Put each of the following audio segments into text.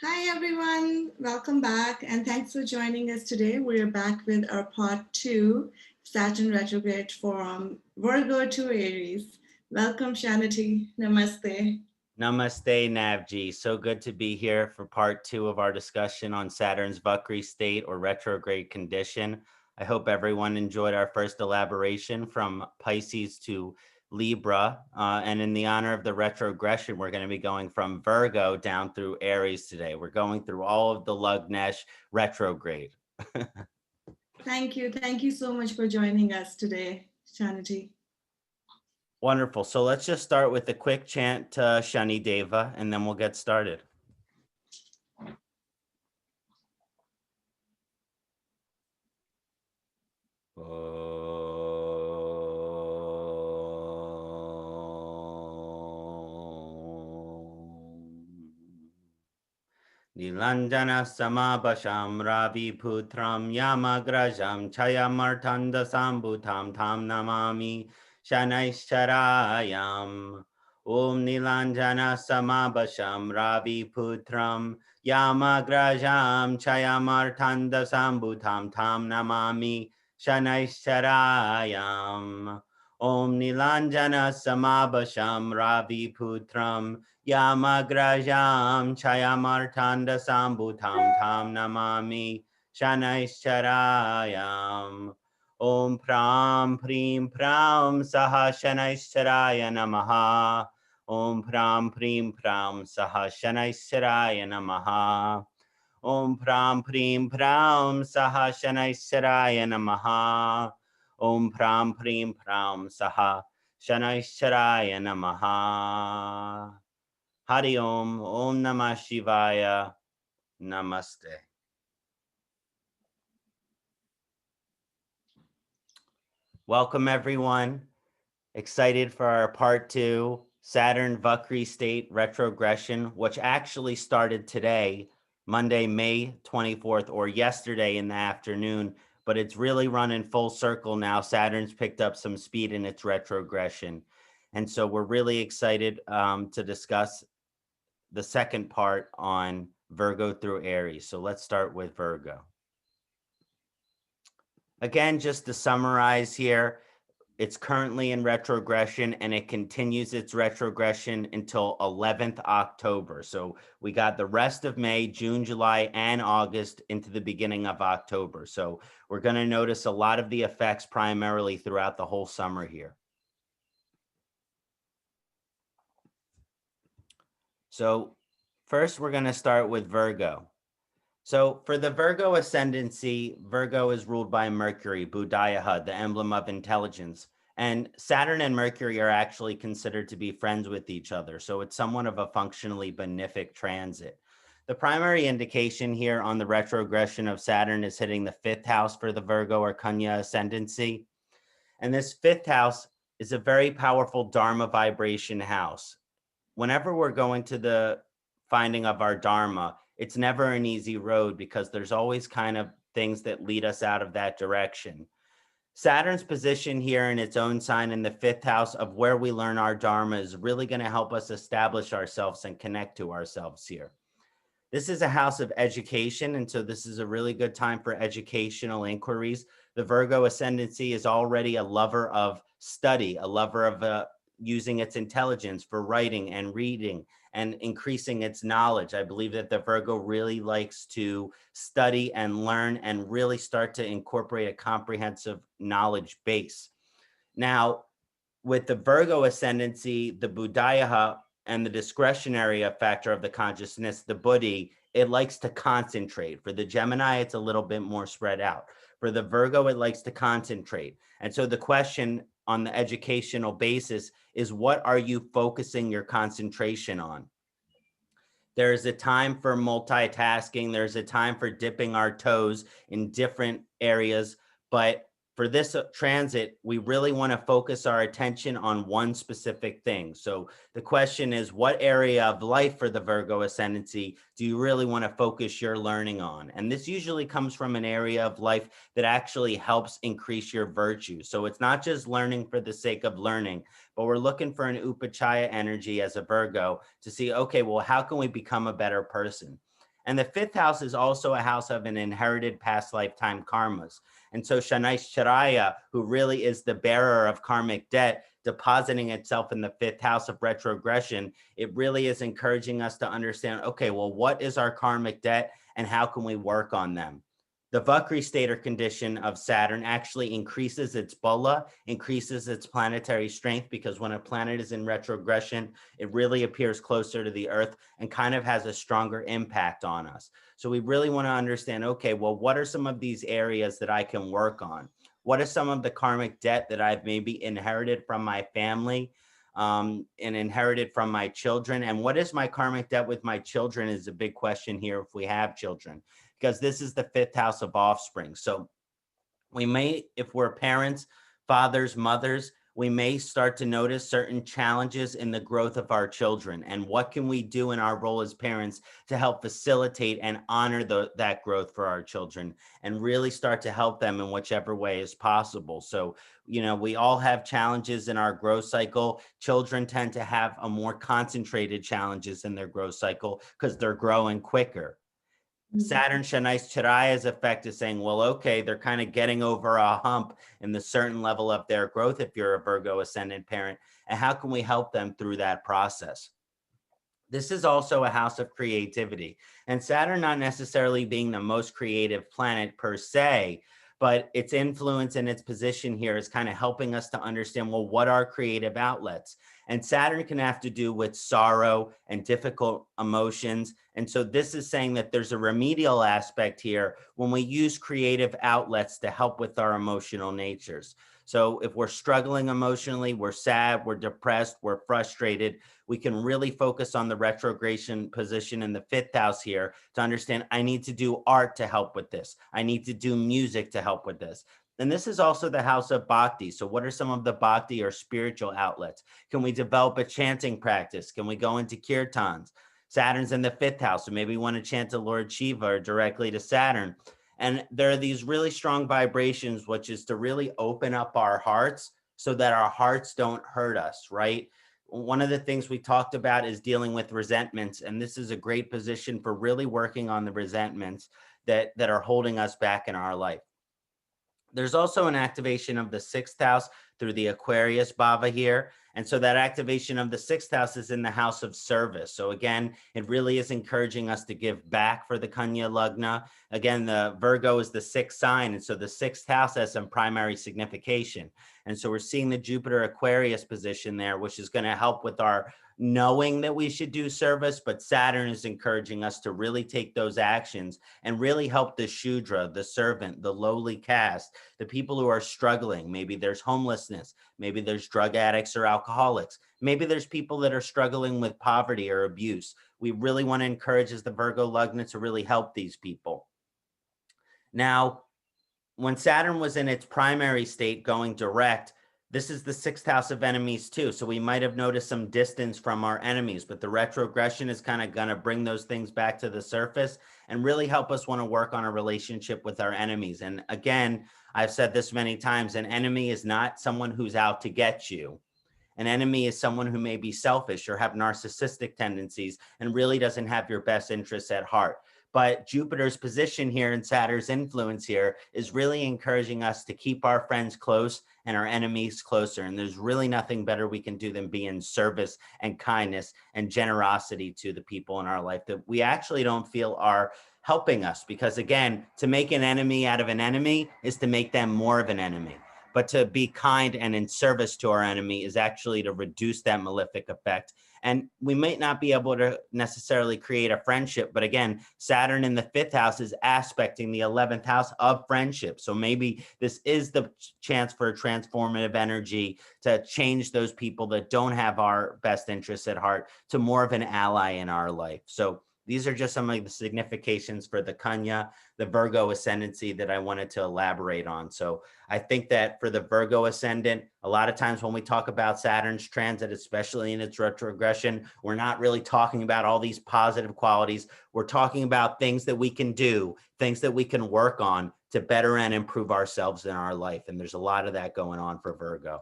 Hi, everyone. Welcome back, and thanks for joining us today. We're back with our part 2 Saturn Retrograde from Virgo to Aries. Welcome, Kṣaṇāti. Namaste. Namaste, Navjeet. So good to be here for part 2 of our discussion on Saturn's Vakri state or retrograde condition. I hope everyone enjoyed our first elaboration from Pisces to Libra. And in the honor of the retrogression, we're going to be going from Virgo down through Aries today. We're going through all of the Lugnesh retrograde. Thank you. Thank you so much for joining us today, Kṣaṇāti. Wonderful. So let's just start with a quick chant to Shani Deva, and then we'll get started. Nilanjana samabhasham ravi putram yamagrajam chayamartanda sambutam tam namami shanaisharayam. Om Nilanjana samabhasham ravi putram yamagrajam chayamartanda sambutam tam namami shanaisharayam. Om Nilanjana samabhasham ravi putram Yamagrajam Chayamartanda Sambutam Tam Namami Shanaisharayam. Om Pram Prim Pram Saha Shanaisharaya Namaha. Om Pram Prim Pram Saha Shanaisharaya Namaha. Om Pram Prim Pram Saha Shanaisharaya Namaha. Om Pram Prim Pram Saha Shanaisharaya Namaha. Hari Om, Om Namah Shivaya, Namaste. Welcome everyone. Excited for our part 2, Saturn Vakri state retrogression, which actually started today, Monday, May 24th, or yesterday in the afternoon, but it's really running full circle now. Saturn's picked up some speed in its retrogression. And so we're really excited to discuss the second part on Virgo through Aries. So let's start with Virgo. Again, just to summarize here, it's currently in retrogression and it continues its retrogression until 11th October. So we got the rest of May, June, July, and August into the beginning of October. So we're going to notice a lot of the effects primarily throughout the whole summer here. So first, we're going to start with Virgo. So for the Virgo ascendancy, Virgo is ruled by Mercury, Buddhayaha, the emblem of intelligence. And Saturn and Mercury are actually considered to be friends with each other. So it's somewhat of a functionally benefic transit. The primary indication here on the retrogression of Saturn is hitting the 5th house for the Virgo or Kanya ascendancy. And this 5th house is a very powerful Dharma vibration house. Whenever we're going to the finding of our Dharma, it's never an easy road because there's always kind of things that lead us out of that direction. Saturn's position here in its own sign in the 5th house of where we learn our Dharma is really going to help us establish ourselves and connect to ourselves here. This is a house of education, and so this is a really good time for educational inquiries. The Virgo ascendancy is already a lover of study, a lover of using its intelligence for writing and reading and increasing its knowledge. I believe that the Virgo really likes to study and learn and really start to incorporate a comprehensive knowledge base. Now, with the Virgo ascendancy, the Buddhayaha and the discretionary factor of the consciousness, the Buddhi, it likes to concentrate. For the Gemini, it's a little bit more spread out. For the Virgo, it likes to concentrate. And so the question on the educational basis is, what are you focusing your concentration on? There's a time for multitasking. There's a time for dipping our toes in different areas. But for this transit, we really want to focus our attention on one specific thing. So the question is, what area of life for the Virgo ascendancy do you really want to focus your learning on? And this usually comes from an area of life that actually helps increase your virtue. So it's not just learning for the sake of learning, but we're looking for an upachaya energy as a Virgo to see, okay, well, how can we become a better person? And the fifth house is also a house of an inherited past lifetime karmas. And so Kṣaṇāti, who really is the bearer of karmic debt, depositing itself in the fifth house of retrogression, it really is encouraging us to understand, okay, well, what is our karmic debt and how can we work on them? The Vakri state or condition of Saturn actually increases its bola, increases its planetary strength, because when a planet is in retrogression, it really appears closer to the Earth and kind of has a stronger impact on us. So we really want to understand, okay, well, what are some of these areas that I can work on? What is some of the karmic debt that I've maybe inherited from my family and inherited from my children? And what is my karmic debt with my children is a big question here if we have children, because this is the fifth house of offspring. So we may, if we're parents, fathers, mothers, we may start to notice certain challenges in the growth of our children. And what can we do in our role as parents to help facilitate and honor that growth for our children and really start to help them in whichever way is possible? So, you know, we all have challenges in our growth cycle. Children tend to have a more concentrated challenges in their growth cycle because they're growing quicker. Saturn Kṣaṇāti's effect is saying, well, okay, they're kind of getting over a hump in the certain level of their growth if you're a Virgo ascendant parent. And how can we help them through that process? This is also a house of creativity. And Saturn not necessarily being the most creative planet per se, but its influence and its position here is kind of helping us to understand, well, what are creative outlets? And Saturn can have to do with sorrow and difficult emotions. And so this is saying that there's a remedial aspect here when we use creative outlets to help with our emotional natures. So if we're struggling emotionally, we're sad, we're depressed, we're frustrated, we can really focus on the retrogression position in the fifth house here to understand, I need to do art to help with this. I need to do music to help with this. And this is also the house of bhakti. So what are some of the bhakti or spiritual outlets? Can we develop a chanting practice? Can we go into kirtans? Saturn's in the fifth house, so maybe we want to chant to Lord Shiva or directly to Saturn. And there are these really strong vibrations, which is to really open up our hearts so that our hearts don't hurt us, right? One of the things we talked about is dealing with resentments. And this is a great position for really working on the resentments that are holding us back in our life. There's also an activation of the sixth house through the Aquarius Bhava here. And so that activation of the sixth house is in the house of service. So again, it really is encouraging us to give back for the Kanya Lagna. Again, the Virgo is the sixth sign. And so the sixth house has some primary signification. And so we're seeing the Jupiter Aquarius position there, which is going to help with our knowing that we should do service, but Saturn is encouraging us to really take those actions and really help the Shudra, the servant, the lowly caste, the people who are struggling. Maybe there's homelessness, maybe there's drug addicts or alcoholics, maybe there's people that are struggling with poverty or abuse. We really want to encourage as the Virgo Lagna to really help these people. Now, when Saturn was in its primary state going direct, this is the sixth house of enemies too. So we might have noticed some distance from our enemies, but the retrogression is kind of going to bring those things back to the surface and really help us want to work on a relationship with our enemies. And again, I've said this many times, an enemy is not someone who's out to get you. An enemy is someone who may be selfish or have narcissistic tendencies and really doesn't have your best interests at heart. But Jupiter's position here and Saturn's influence here is really encouraging us to keep our friends close and our enemies closer. And there's really nothing better we can do than be in service and kindness and generosity to the people in our life that we actually don't feel are helping us. Because again, to make an enemy out of an enemy is to make them more of an enemy. But to be kind and in service to our enemy is actually to reduce that malefic effect. And we might not be able to necessarily create a friendship, but again, Saturn in the fifth house is aspecting the 11th house of friendship. So maybe this is the chance for a transformative energy to change those people that don't have our best interests at heart to more of an ally in our life. So these are just some of the significations for the Kanya, the Virgo ascendancy that I wanted to elaborate on. So I think that for the Virgo ascendant, a lot of times when we talk about Saturn's transit, especially in its retrogression, we're not really talking about all these positive qualities. We're talking about things that we can do, things that we can work on to better and improve ourselves in our life. And there's a lot of that going on for Virgo.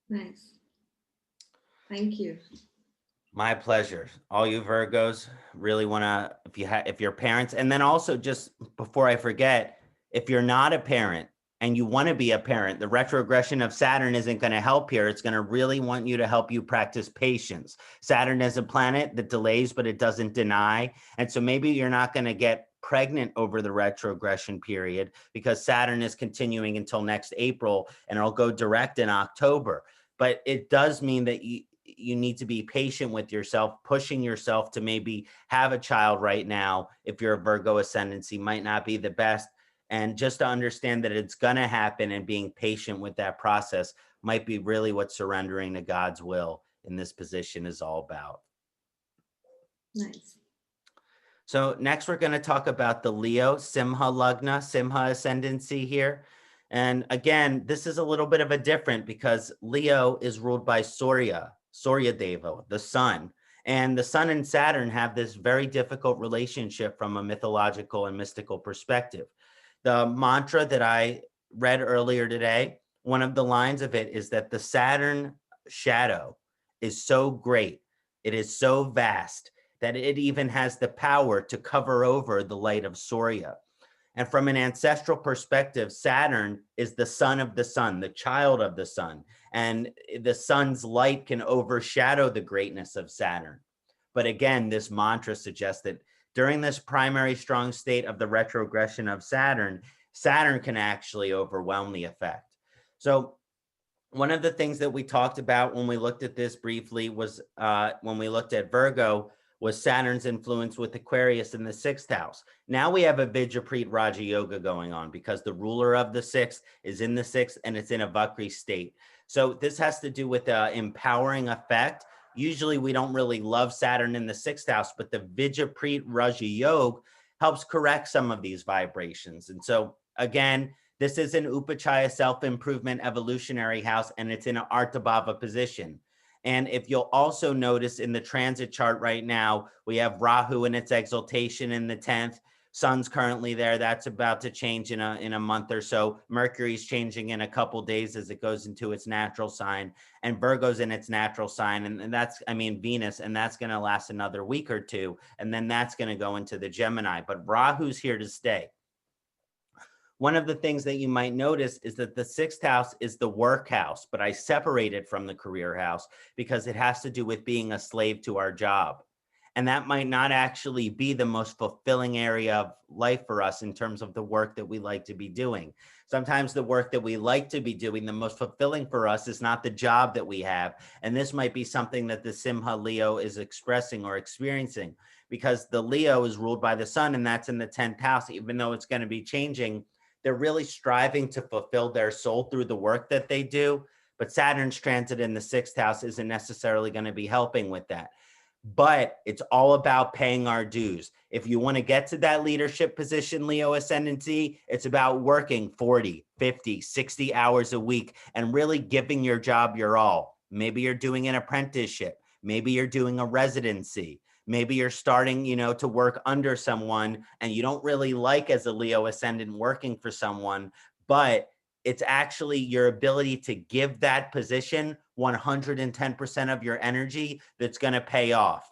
Nice. Thank you. My pleasure. All you Virgos really want to, if you're parents, and then also just before I forget, if you're not a parent and you want to be a parent, the retrogression of Saturn isn't going to help here. It's going to really want you to help you practice patience. Saturn is a planet that delays, but it doesn't deny. And so maybe you're not going to get pregnant over the retrogression period because Saturn is continuing until next April and it'll go direct in October. But it does mean that you need to be patient with yourself, pushing yourself to maybe have a child right now. If you're a Virgo ascendancy, might not be the best. And just to understand that it's going to happen and being patient with that process might be really what surrendering to God's will in this position is all about. Nice. So next we're going to talk about the Leo Simha Lagna, Simha ascendancy here. And again, this is a little bit of a different because Leo is ruled by Surya Deva, the sun. And the sun and Saturn have this very difficult relationship from a mythological and mystical perspective. The mantra that I read earlier today, one of the lines of it is that the Saturn shadow is so great, it is so vast, that it even has the power to cover over the light of Surya. And from an ancestral perspective, Saturn is the son of the sun, the child of the sun. And the sun's light can overshadow the greatness of Saturn. But again, this mantra suggests that during this primary strong state of the retrogression of Saturn, Saturn can actually overwhelm the effect. So one of the things that we talked about when we looked at this briefly was when we looked at Virgo was Saturn's influence with Aquarius in the 6th house. Now we have a Vijapreet Raja Yoga going on because the ruler of the 6th is in the 6th and it's in a Vakri state. So this has to do with the empowering effect. Usually we don't really love Saturn in the 6th house, but the Vijapreet Raja Yoga helps correct some of these vibrations. And so again, this is an Upachaya self-improvement evolutionary house, and it's in an Artabhava position. And if you'll also notice in the transit chart right now, we have Rahu in its exaltation in the 10th. Sun's currently there. That's about to change in a month or so. Mercury's changing in a couple days as it goes into its natural sign. And Virgo's in its natural sign. And that's, Venus, and that's going to last another week or two. And then that's going to go into the Gemini. But Rahu's here to stay. One of the things that you might notice is that the 6th house is the work house, but I separate it from the career house because it has to do with being a slave to our job. And that might not actually be the most fulfilling area of life for us in terms of the work that we like to be doing. Sometimes the work that we like to be doing, the most fulfilling for us is not the job that we have. And this might be something that the Simha Leo is expressing or experiencing because the Leo is ruled by the sun and that's in the 10th house, even though it's going to be changing. They're really striving to fulfill their soul through the work that they do. But Saturn's transit in the 6th house isn't necessarily going to be helping with that. But it's all about paying our dues. If you want to get to that leadership position, Leo ascendancy, it's about working 40, 50, 60 hours a week and really giving your job your all. Maybe you're doing an apprenticeship. Maybe you're doing a residency. Maybe you're starting, to work under someone and you don't really like as a Leo ascendant working for someone, but it's actually your ability to give that position 110% of your energy that's going to pay off.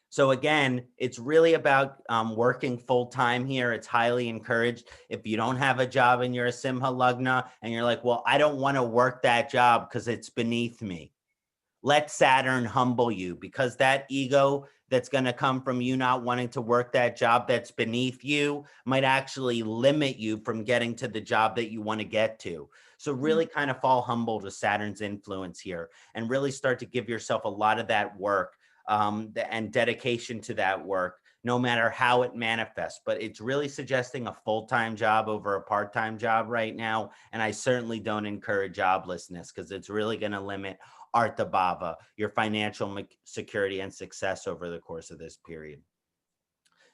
So again, it's really about working full time here. It's highly encouraged. If you don't have a job and you're a Simha Lagna and you're like, well, I don't want to work that job because it's beneath me. Let Saturn humble you because that ego that's going to come from you not wanting to work that job that's beneath you might actually limit you from getting to the job that you want to get to. So really kind of fall humble to Saturn's influence here and really start to give yourself a lot of that work and dedication to that work, no matter how it manifests. But it's really suggesting a full-time job over a part-time job right now. And I certainly don't encourage joblessness because it's really going to limit Artabhava, your financial security and success over the course of this period.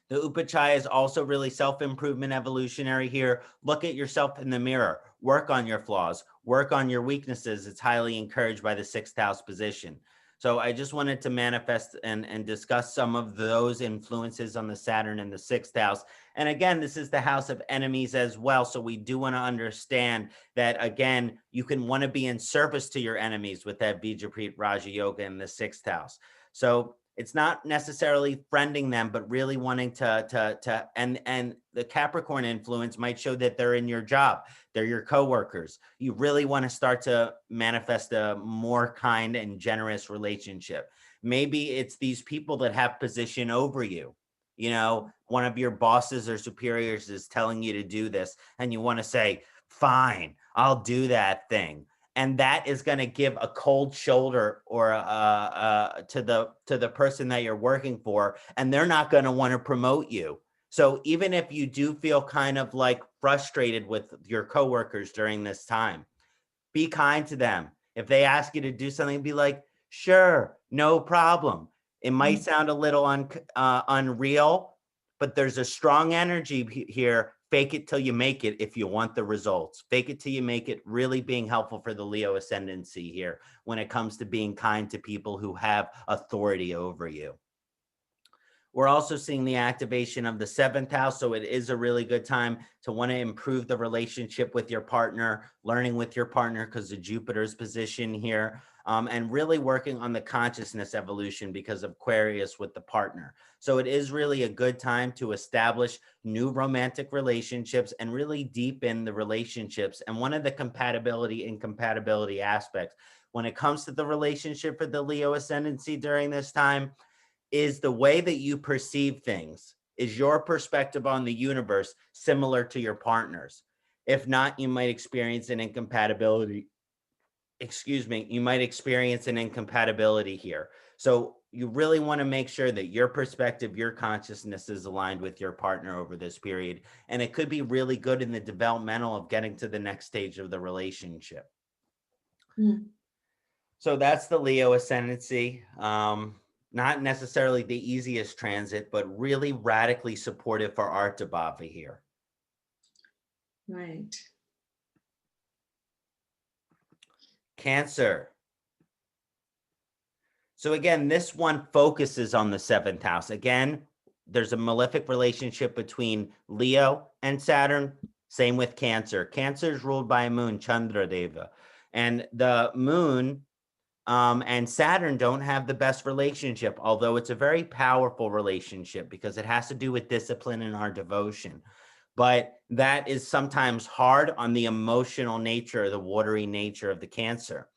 The Upachaya is also really self-improvement evolutionary here. Look at yourself in the mirror. Work on your flaws. Work on your weaknesses. It's highly encouraged by the 6th house position. So I just wanted to manifest and discuss some of those influences on the Saturn in the 6th house. And again, this is the house of enemies as well. So we do want to understand that, again, you can want to be in service to your enemies with that Vijapreet Raja Yoga in the 6th house. So it's not necessarily friending them, but really wanting and the Capricorn influence might show that they're in your job. They're your coworkers. You really want to start to manifest a more kind and generous relationship. Maybe it's these people that have position over you. You know, one of your bosses or superiors is telling you to do this, and you want to say, fine, I'll do that thing. And that is going to give a cold shoulder or to the person that you're working for, and they're not going to want to promote you. So even if you do feel kind of like frustrated with your coworkers during this time, be kind to them. If they ask you to do something, be like, sure, no problem. It might sound a little unreal, but there's a strong energy here. Fake it till you make it if you want the results. Fake it till you make it, really being helpful for the Leo ascendancy here when it comes to being kind to people who have authority over you. We're also seeing the activation of the 7th house. So it is a really good time to want to improve the relationship with your partner, learning with your partner because of Jupiter's position here, and really working on the consciousness evolution because of Aquarius with the partner. So it is really a good time to establish new romantic relationships and really deepen the relationships. And one of the incompatibility aspects when it comes to the relationship for the Leo ascendancy during this time is the way that you perceive things. Is your perspective on the universe similar to your partner's? If not, you might experience an incompatibility. You might experience an incompatibility here. So you really want to make sure that your perspective, your consciousness is aligned with your partner over this period. And it could be really good in the developmental of getting to the next stage of the relationship. So that's the Leo ascendancy. Not necessarily the easiest transit, but really radically supportive for Artabhava here. Right. Cancer. So again, this one focuses on the 7th house. Again, there's a malefic relationship between Leo and Saturn. Same with Cancer. Cancer is ruled by a moon, Chandra Deva. And the moon and Saturn don't have the best relationship, although it's a very powerful relationship because it has to do with discipline and our devotion. But that is sometimes hard on the emotional nature, the watery nature of the Cancer.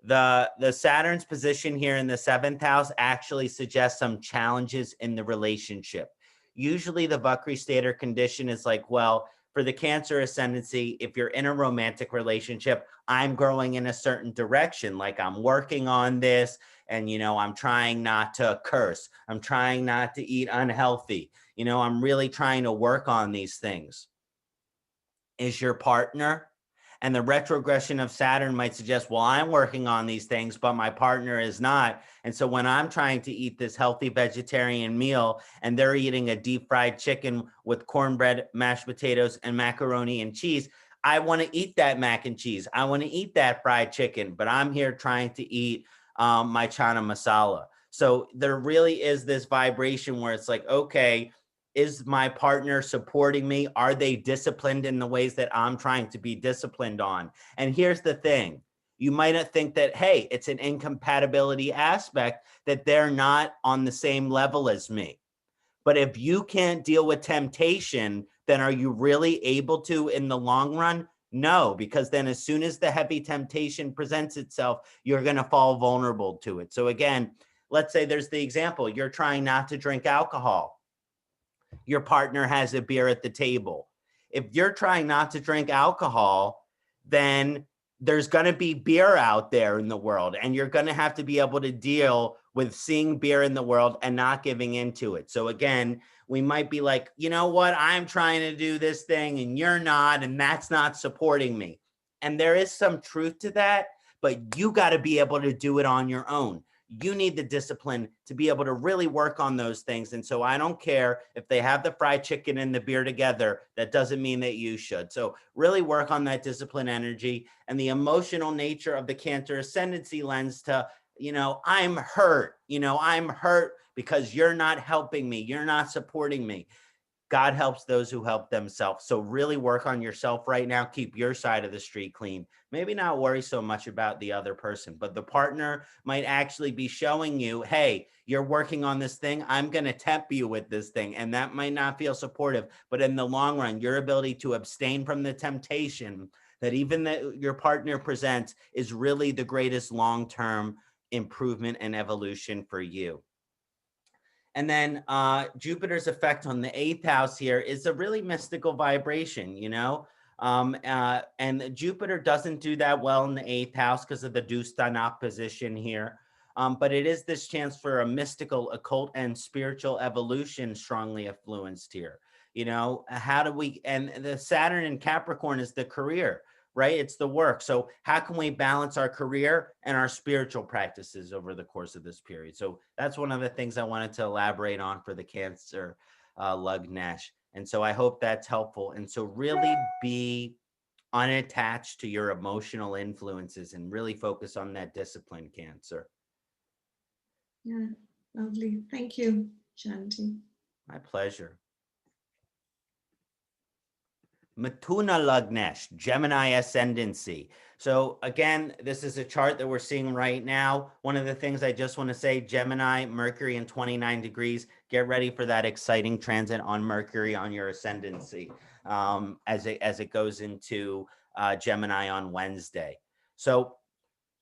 The Saturn's position here in the 7th house actually suggests some challenges in the relationship. Usually the Vakri state or condition is like, well, for the Cancer ascendancy, if you're in a romantic relationship, I'm growing in a certain direction. Like I'm working on this and, I'm trying not to curse. I'm trying not to eat unhealthy. I'm really trying to work on these things. Is your partner? And the retrogression of Saturn might suggest, well, I'm working on these things, but my partner is not. And so when I'm trying to eat this healthy vegetarian meal and they're eating a deep fried chicken with cornbread, mashed potatoes, and macaroni and cheese, I want to eat that mac and cheese. I want to eat that fried chicken, but I'm here trying to eat my chana masala. So there really is this vibration where it's like, okay, is my partner supporting me? Are they disciplined in the ways that I'm trying to be disciplined on? And here's the thing. You might not think that, hey, it's an incompatibility aspect that they're not on the same level as me. But if you can't deal with temptation, then are you really able to in the long run? No, because then as soon as the heavy temptation presents itself, you're going to fall vulnerable to it. So again, let's say there's the example. You're trying not to drink alcohol. Your partner has a beer at the table. If you're trying not to drink alcohol, then there's going to be beer out there in the world, and you're going to have to be able to deal with seeing beer in the world and not giving into it. So again, we might be like, you know what? I'm trying to do this thing and you're not, and that's not supporting me. And there is some truth to that, but you got to be able to do it on your own. You need the discipline to be able to really work on those things. And so I don't care if they have the fried chicken and the beer together, that doesn't mean that you should. So really work on that discipline energy and the emotional nature of the Cancer ascendancy lens to, I'm hurt, I'm hurt because you're not helping me. You're not supporting me. God helps those who help themselves. So really work on yourself right now. Keep your side of the street clean. Maybe not worry so much about the other person, but the partner might actually be showing you, hey, you're working on this thing. I'm going to tempt you with this thing. And that might not feel supportive, but in the long run, your ability to abstain from the temptation that even that your partner presents is really the greatest long-term improvement and evolution for you. And then Jupiter's effect on the 8th house here is a really mystical vibration, you know? And Jupiter doesn't do that well in the 8th house because of the Kṣaṇāti position here. But it is this chance for a mystical, occult, and spiritual evolution strongly influenced here. You know, how do we, and the Saturn in Capricorn is the career, right? It's the work. So how can we balance our career and our spiritual practices over the course of this period? So that's one of the things I wanted to elaborate on for the Cancer Lugnesh. And so I hope that's helpful. And so really be unattached to your emotional influences and really focus on that discipline, Cancer. Yeah, lovely. Thank you, Kṣaṇāti. My pleasure. Mithuna Lugnesh, Gemini ascendancy. So again, this is a chart that we're seeing right now. One of the things I just want to say, Gemini, Mercury in 29 degrees. Get ready for that exciting transit on Mercury on your ascendancy as it goes into Gemini on Wednesday. So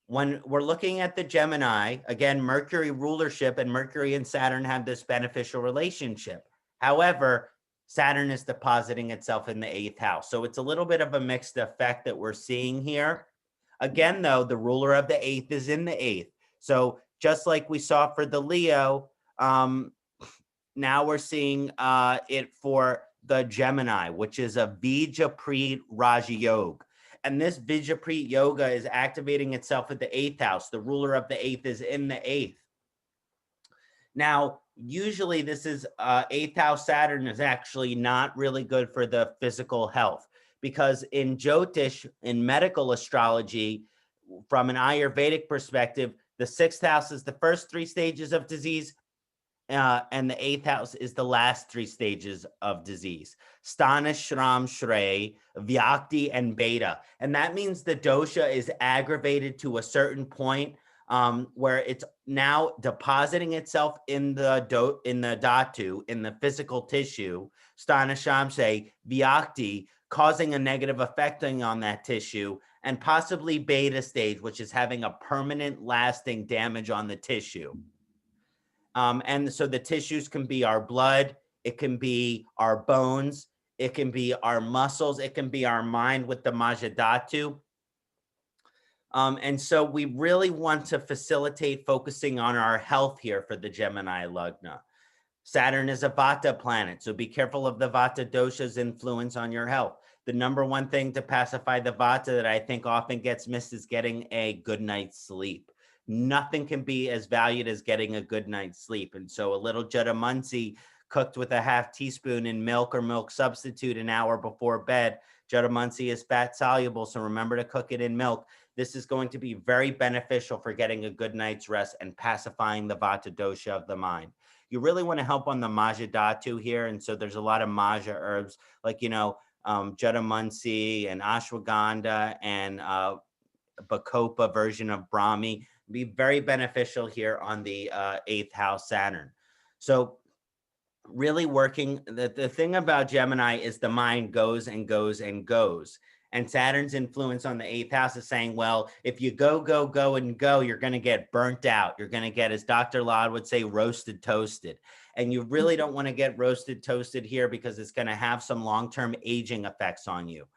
when we're looking at the Gemini, again, Mercury rulership and Mercury and Saturn have this beneficial relationship. However, Saturn is depositing itself in the 8th house. So it's a little bit of a mixed effect that we're seeing here. Again, though, the ruler of the 8th is in the 8th. So just like we saw for the Leo, now we're seeing it for the Gemini, which is a Vijaprit Raja Yoga. And this Vijaprit Yoga is activating itself at the 8th house. The ruler of the 8th is in the 8th. Now, usually this is 8th house Saturn is actually not really good for the physical health, because in Jyotish, in medical astrology, from an Ayurvedic perspective, the 6th house is the first 3 stages of disease, and the 8th house is the last 3 stages of disease. Sthana, Shram, Shray, Vyakti, and Beta. And that means the dosha is aggravated to a certain point where it's now depositing itself in the dhatu, in the physical tissue, Sthana, Shram, Shray, Vyakti, causing a negative effecting on that tissue, and possibly Beta stage, which is having a permanent lasting damage on the tissue. And so the tissues can be our blood, it can be our bones, it can be our muscles, it can be our mind with the Majadhatu. And so we really want to facilitate focusing on our health here for the Gemini Lugna. Saturn is a Vata planet, so be careful of the Vata dosha's influence on your health. The number one thing to pacify the Vata that I think often gets missed is getting a good night's sleep. Nothing can be as valued as getting a good night's sleep. And so a little Jatamansi cooked with a half teaspoon in milk or milk substitute an hour before bed. Jatamansi is fat soluble, so remember to cook it in milk. This is going to be very beneficial for getting a good night's rest and pacifying the Vata dosha of the mind. You really want to help on the Majadhatu here. And so there's a lot of Maja herbs like, Jatamansi and Ashwagandha and Bacopa version of Brahmi. Be very beneficial here on the 8th house Saturn. So really working, the thing about Gemini is the mind goes and goes and goes. And Saturn's influence on the 8th house is saying, well, if you go, go, go, and go, you're going to get burnt out. You're going to get, as Dr. Laud would say, roasted, toasted. And you really don't want to get roasted, toasted here because it's going to have some long-term aging effects on you.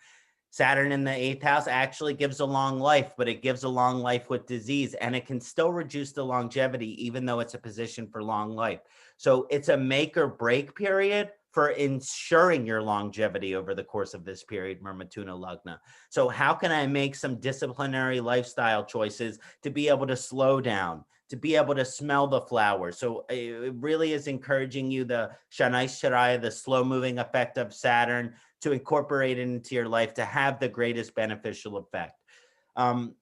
Saturn in the 8th house actually gives a long life, but it gives a long life with disease, and it can still reduce the longevity, even though it's a position for long life. So it's a make or break period for ensuring your longevity over the course of this period, Mithuna Lugna. So how can I make some disciplinary lifestyle choices to be able to slow down, to be able to smell the flowers? So it really is encouraging you, the Shanai, the slow moving effect of Saturn, to incorporate it into your life to have the greatest beneficial effect. And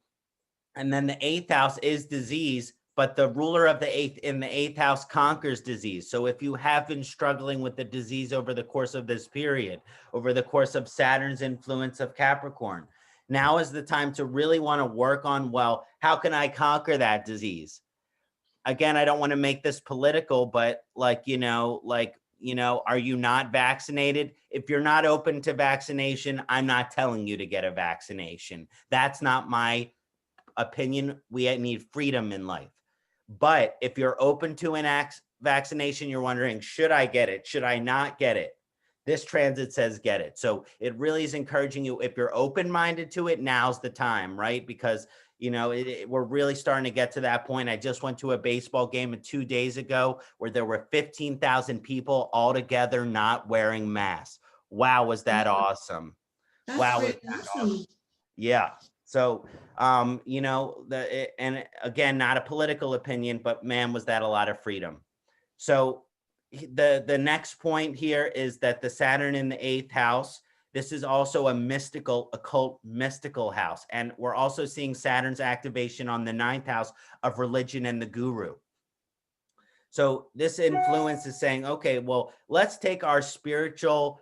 then the 8th house is disease, but the ruler of the eighth house conquers disease. So if you have been struggling with the disease over the course of this period, over the course of Saturn's influence of Capricorn, now is the time to really want to work on, well, how can I conquer that disease? Again, I don't want to make this political, but are you not vaccinated? If you're not open to vaccination, I'm not telling you to get a vaccination. That's not my opinion. We need freedom in life. But if you're open to an vaccination, you're wondering, should I get it? Should I not get it? This transit says get it. So it really is encouraging you. If you're open-minded to it, now's the time, right? Because, we're really starting to get to that point. I just went to a baseball game 2 days ago where there were 15,000 people all together not wearing masks. Wow, was that awesome. That's wow, really awesome. Yeah. So, and again, not a political opinion, but man, was that a lot of freedom. So the next point here is that the Saturn in the eighth house, this is also a mystical, occult, mystical house. And we're also seeing Saturn's activation on the ninth house of religion and the guru. So this influence is saying, okay, well, let's take our spiritual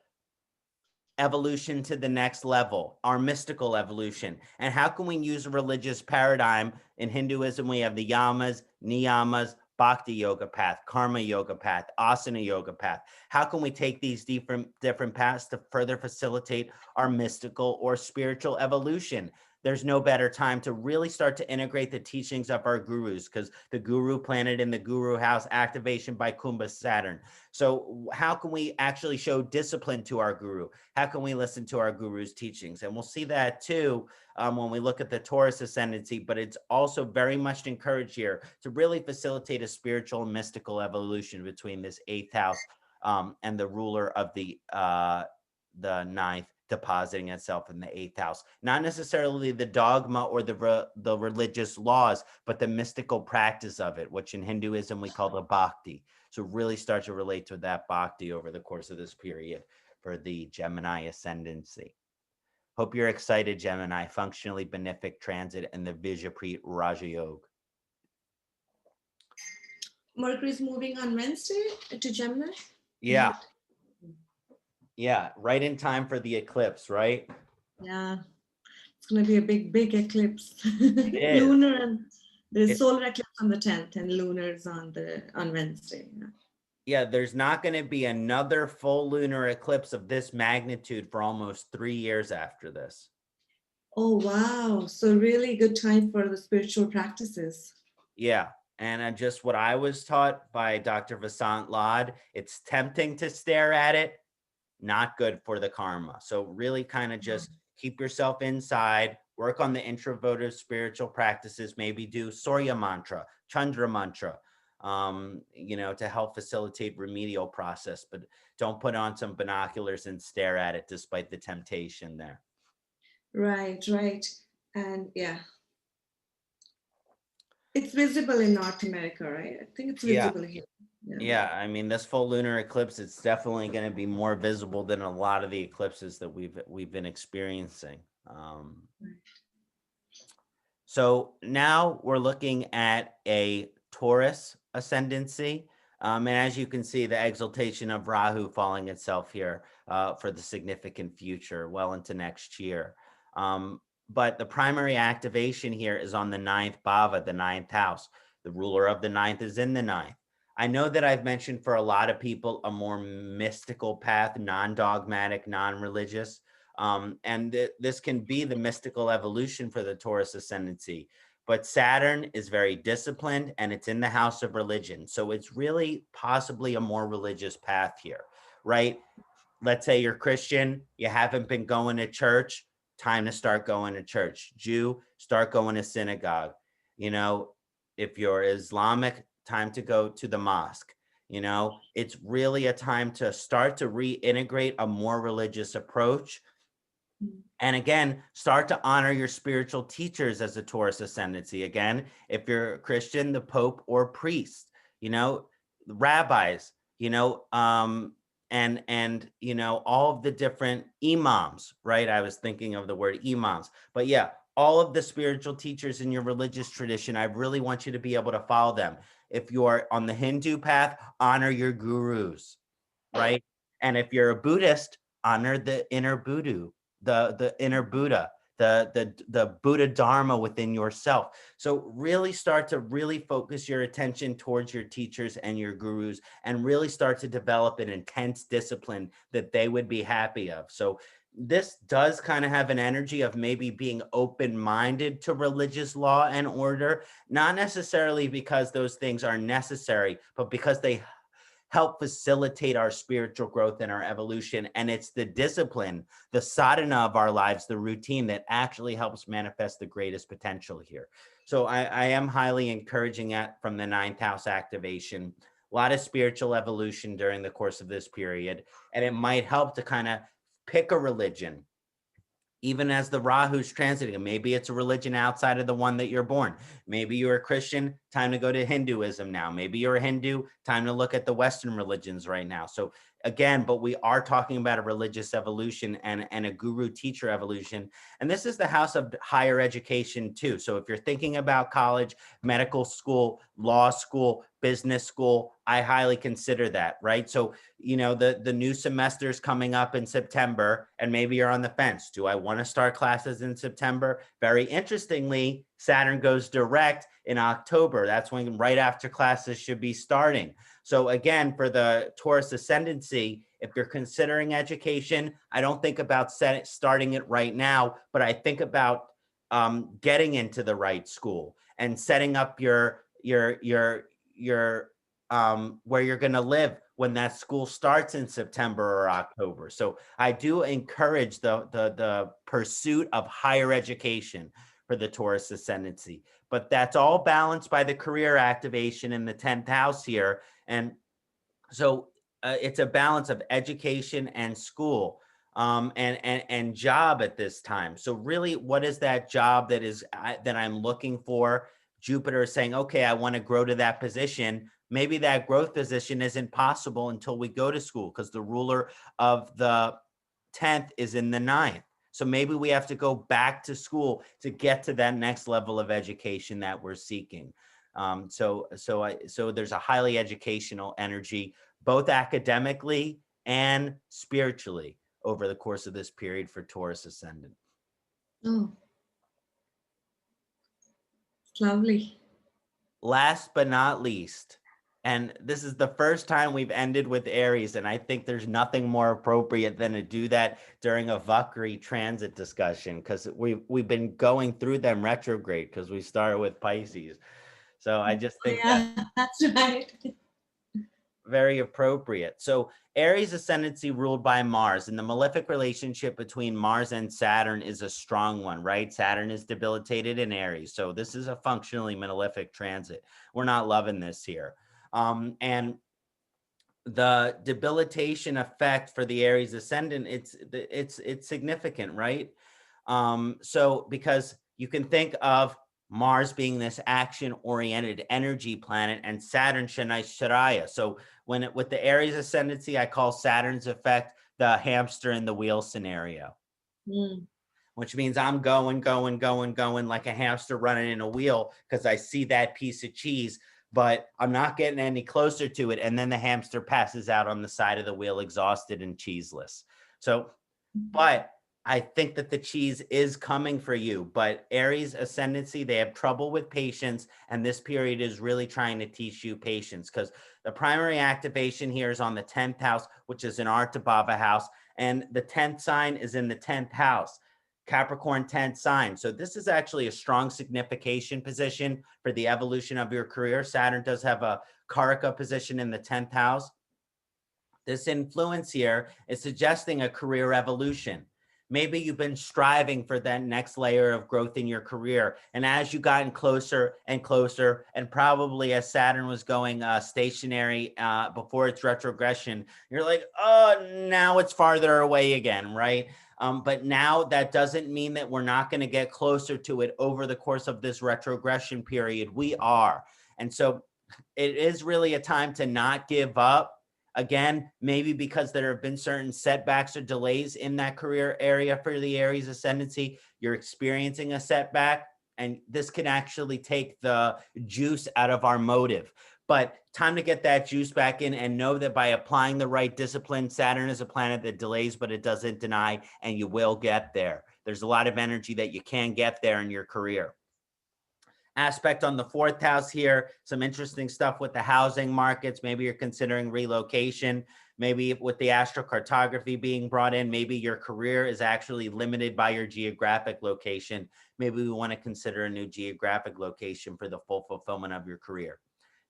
evolution to the next level, our mystical evolution. And how can we use a religious paradigm? In Hinduism, we have the yamas, niyamas, bhakti yoga path, karma yoga path, asana yoga path. How can we take these different paths to further facilitate our mystical or spiritual evolution? There's no better time to really start to integrate the teachings of our gurus, because the guru planet in the guru house, activation by Kumbha Saturn. So how can we actually show discipline to our guru? How can we listen to our guru's teachings? And we'll see that too when we look at the Taurus ascendancy, but it's also very much encouraged here to really facilitate a spiritual and mystical evolution between this eighth house and the ruler of the ninth depositing itself in the eighth house. Not necessarily the dogma or the religious laws, but the mystical practice of it, which in Hinduism we call the bhakti. So really start to relate to that bhakti over the course of this period for the Gemini ascendancy. Hope you're excited, Gemini. Functionally benefic transit and the Vijaprit Raja Yoga. Mercury's moving on Wednesday to Gemini? Yeah. Yeah, right in time for the eclipse, right? Yeah, it's going to be a big eclipse. It is. Lunar, and there's solar eclipse on the 10th and lunar's on Wednesday. Yeah, there's not going to be another full lunar eclipse of this magnitude for almost 3 years after this. Oh, wow. So really good time for the spiritual practices. Yeah. And just what I was taught by Dr. Vasant Lad, it's tempting to stare at it, not good for the karma. So really kind of just keep yourself inside, work on the introverted spiritual practices, maybe do Surya mantra, Chandra mantra, to help facilitate remedial process, but don't put on some binoculars and stare at it despite the temptation there. Right. And yeah. It's visible in North America, right? I think it's visible here. Yeah, I mean, this full lunar eclipse, it's definitely going to be more visible than a lot of the eclipses that we've been experiencing. So now we're looking at a Taurus ascendancy. And as you can see, the exaltation of Rahu falling itself here for the significant future, well into next year. But the primary activation here is on the ninth bhava, the ninth house. The ruler of the ninth is in the ninth. I know that I've mentioned for a lot of people a more mystical path, non-dogmatic, non-religious. And this can be the mystical evolution for the Taurus ascendancy. But Saturn is very disciplined and it's in the house of religion. So it's really possibly a more religious path here, right? Let's say you're Christian, you haven't been going to church, time to start going to church. Jew, start going to synagogue. If you're Islamic, time to go to the mosque. It's really a time to start to reintegrate a more religious approach. And again, start to honor your spiritual teachers as a Taurus ascendancy. Again, if you're a Christian, the Pope or priest, rabbis, and all of the different imams, right? I was thinking of the word imams, but yeah, all of the spiritual teachers in your religious tradition, I really want you to be able to follow them. If you're on the Hindu path, honor your gurus, right? And if you're a Buddhist, honor the inner Buddha, the inner Buddha, the Buddha Dharma within yourself. So really start to really focus your attention towards your teachers and your gurus, and really start to develop an intense discipline that they would be happy of. So this does kind of have an energy of maybe being open-minded to religious law and order, not necessarily because those things are necessary, but because they help facilitate our spiritual growth and our evolution. And it's the discipline, the sadhana of our lives, the routine, that actually helps manifest the greatest potential here. So I am highly encouraging that from the ninth house activation. A lot of spiritual evolution during the course of this period. And it might help to kind of pick a religion, even as the Rahu's transiting. Maybe it's a religion outside of the one that you're born. Maybe you're a Christian, time to go to Hinduism now. Maybe you're a Hindu, time to look at the Western religions right now. So again, but we are talking about a religious evolution and a guru teacher evolution. And this is the house of higher education too. So if you're thinking about college, medical school, law school, business school, I highly consider that, right? So, you know, the new semester's coming up in September, and maybe you're on the fence. Do I want to start classes in September? Very interestingly, Saturn goes direct in October. That's when right after classes should be starting. So again, for the Taurus ascendancy, if you're considering education, I don't think about starting it right now, but I think about getting into the right school and setting up your where you're going to live when that school starts in September or October. So I do encourage the pursuit of higher education for the Taurus ascendancy, but that's all balanced by the career activation in the 10th house here. And so it's a balance of education and school and job at this time. So really, what is that job that I'm looking for? Jupiter is saying, okay, I want to grow to that position. Maybe that growth position isn't possible until we go to school, because the ruler of the 10th is in the 9th. So maybe we have to go back to school to get to that next level of education that we're seeking. So there's a highly educational energy, both academically and spiritually, over the course of this period for Taurus ascendant. Oh, it's lovely. Last but not least, and this is the first time we've ended with Aries, and I think there's nothing more appropriate than to do that during a Vakri transit discussion, because we've been going through them retrograde, because we started with Pisces. So I just think that's right. Very appropriate. So Aries ascendancy ruled by Mars, and the malefic relationship between Mars and Saturn is a strong one, right? Saturn is debilitated in Aries. So this is a functionally malefic transit. We're not loving this here. And the debilitation effect for the Aries ascendant, it's significant, right? So because you can think of Mars being this action-oriented energy planet and Saturn Shanai. So with the Aries ascendancy, I call Saturn's effect the hamster in the wheel scenario, which means I'm going like a hamster running in a wheel, because I see that piece of cheese, but I'm not getting any closer to it. And then the hamster passes out on the side of the wheel, exhausted and cheeseless. So, but I think that the cheese is coming for you. But Aries ascendancy, they have trouble with patience. And this period is really trying to teach you patience, because the primary activation here is on the 10th house, which is an Artabhava house. And the 10th sign is in the 10th house. Capricorn 10th sign. So this is actually a strong signification position for the evolution of your career. Saturn does have a Karaka position in the 10th house. This influence here is suggesting a career evolution. Maybe you've been striving for that next layer of growth in your career. And as you gotten closer and closer, and probably as Saturn was going stationary before its retrogression, you're like, oh, now it's farther away again, right? But now that doesn't mean that we're not going to get closer to it over the course of this retrogression period. We are. And so it is really a time to not give up, Again, maybe because there have been certain setbacks or delays in that career area for the Aries ascendancy, you're experiencing a setback, and this can actually take the juice out of our motive. But time to get that juice back in, and know that by applying the right discipline, Saturn is a planet that delays, but it doesn't deny, and you will get there. There's a lot of energy that you can get there in your career. Aspect on the 4th house here, some interesting stuff with the housing markets. Maybe you're considering relocation. Maybe with the astrocartography being brought in, maybe your career is actually limited by your geographic location. Maybe we want to consider a new geographic location for the full fulfillment of your career.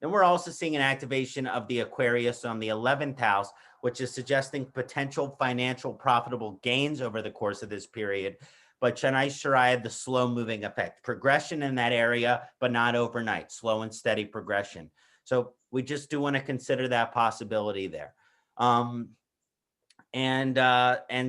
Then we're also seeing an activation of the Aquarius on the 11th house, which is suggesting potential financial profitable gains over the course of this period. But Kṣaṇāti, the slow moving effect, progression in that area, but not overnight, slow and steady progression. So we just do want to consider that possibility there. And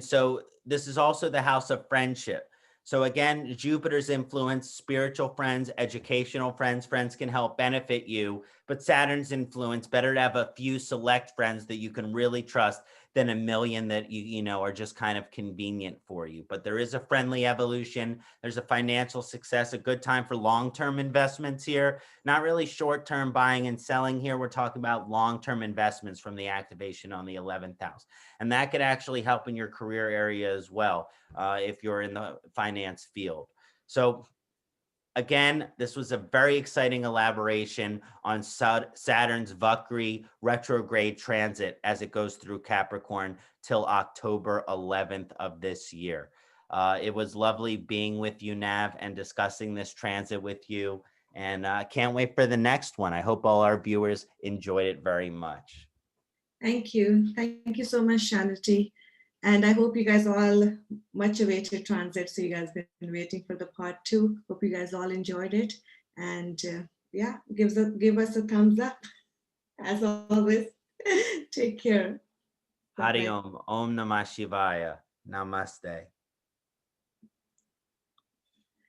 so this is also the house of friendship. So again, Jupiter's influence, spiritual friends, educational friends, friends can help benefit you, but Saturn's influence, better to have a few select friends that you can really trust than a million that you know are just kind of convenient for you. But there is a friendly evolution. There's a financial success, a good time for long-term investments here. Not really short-term buying and selling here. We're talking about long-term investments from the activation on the 11th house. And that could actually help in your career area as well, if you're in the finance field. So again, this was a very exciting elaboration on Saturn's Vakri retrograde transit as it goes through Capricorn till October 11th of this year. It was lovely being with you, Nav, and discussing this transit with you. And I can't wait for the next one. I hope all our viewers enjoyed it very much. Thank you. Thank you so much, Kṣaṇāti. And I hope you guys all much awaited transit. So you guys been waiting for the part 2. Hope you guys all enjoyed it. And yeah, give us a thumbs up as always. Take care. Hari Om. Om Namah Shivaya. Namaste.